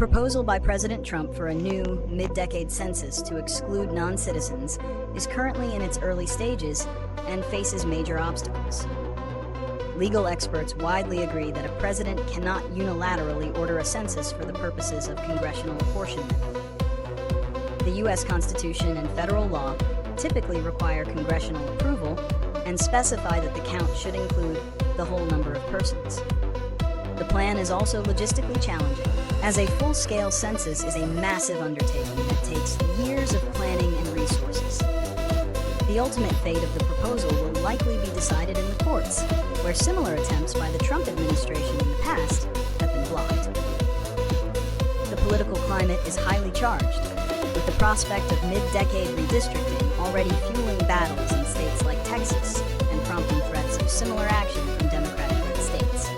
proposal by President Trump for a new mid-decade census to exclude non-citizens is currently in its early stages and faces major obstacles. Legal experts widely agree that a president cannot unilaterally order a census for the purposes of congressional apportionment. The U.S. Constitution and federal law typically require congressional approval and specify that the count should include the whole number of persons. The plan is also logistically challenging, as a full-scale census is a massive undertaking that takes years of planning and resources. The ultimate fate of the proposal will likely be decided in the courts, where similar attempts by the Trump administration in the past have been blocked. The political climate is highly charged, with the prospect of mid-decade redistricting already fueling battles in states like Texas and prompting threats of similar action from Democratic-led states.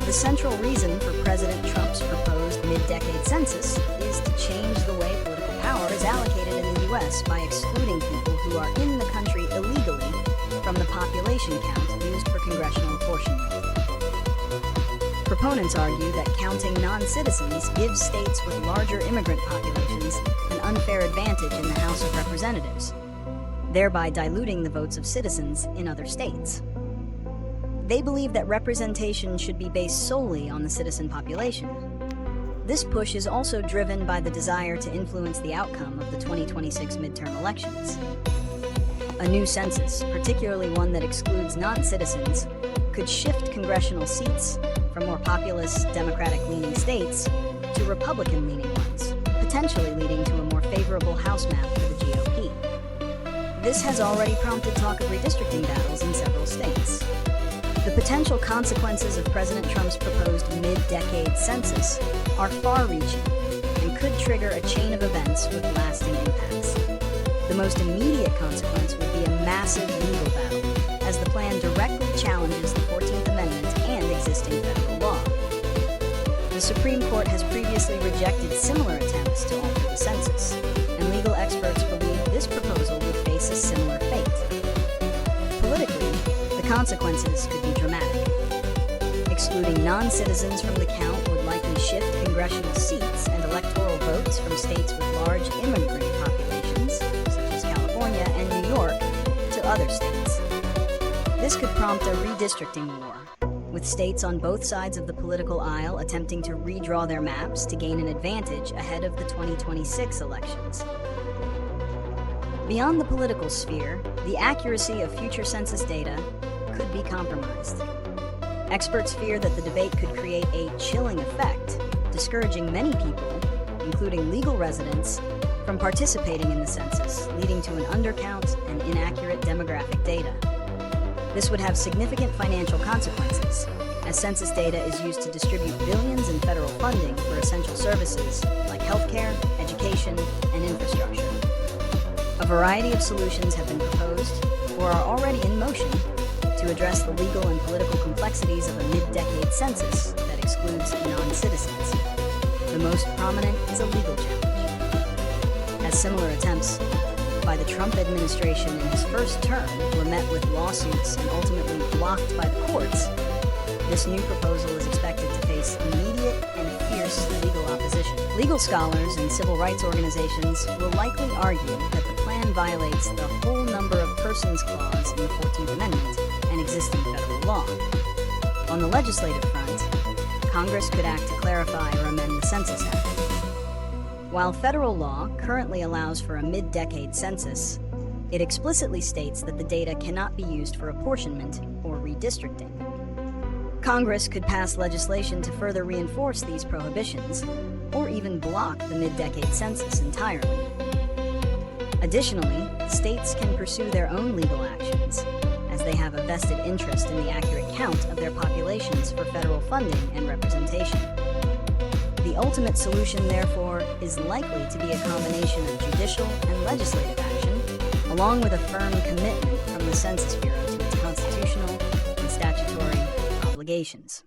The central reason for President Trump's proposed mid-decade census is to change the way political power is allocated in the U.S. by excluding people who are in the country illegally from the population count used for congressional apportionment. Proponents argue that counting non-citizens gives states with larger immigrant populations an unfair advantage in the House of Representatives, thereby diluting the votes of citizens in other states. They believe that representation should be based solely on the citizen population. This push is also driven by the desire to influence the outcome of the 2026 midterm elections. A new census, particularly one that excludes non-citizens, could shift congressional seats from more populous, Democratic-leaning states to Republican-leaning ones, potentially leading to a more favorable House map for the GOP. This has already prompted talk of redistricting battles in several states. The potential consequences of President Trump's proposed mid-decade census are far-reaching and could trigger a chain of events with lasting impacts. The most immediate consequence would be a massive legal battle, as the plan directly challenges the 14th Amendment and existing federal law. The Supreme Court has previously rejected similar attempts to alter the census, and legal experts believe this proposal would face a similar fate. Politically, the consequences could be dramatic. Excluding non-citizens from the count would likely shift congressional seats and electoral votes from states with large immigrant populations, such as California and New York, to other states. This could prompt a redistricting war, with states on both sides of the political aisle attempting to redraw their maps to gain an advantage ahead of the 2026 elections. Beyond the political sphere, the accuracy of future census data could be compromised. Experts fear that the debate could create a chilling effect, discouraging many people, including legal residents, from participating in the census, leading to an undercount and inaccurate demographic data. This would have significant financial consequences, as census data is used to distribute billions in federal funding for essential services like healthcare, education, and infrastructure. A variety of solutions have been proposed or are already in motion to address the legal and political complexities of a mid-decade census that excludes non-citizens. The most prominent is a legal challenge, as similar attempts by the Trump administration in his first term were met with lawsuits and ultimately blocked by the courts. This new proposal is expected to face immediate and fierce legal opposition. Legal scholars and civil rights organizations will likely argue that the plan violates the whole number of persons clause in the 14th Amendment and existing federal law. On the legislative front, Congress could act to clarify or amend the Census Act. While federal law currently allows for a mid-decade census, it explicitly states that the data cannot be used for apportionment or redistricting. Congress could pass legislation to further reinforce these prohibitions, or even block the mid-decade census entirely. Additionally, states can pursue their own legal actions, as they have a vested interest in the accurate count of their populations for federal funding and representation. The ultimate solution, therefore, is likely to be a combination of judicial and legislative action, along with a firm commitment from the Census Bureau to its constitutional and statutory obligations.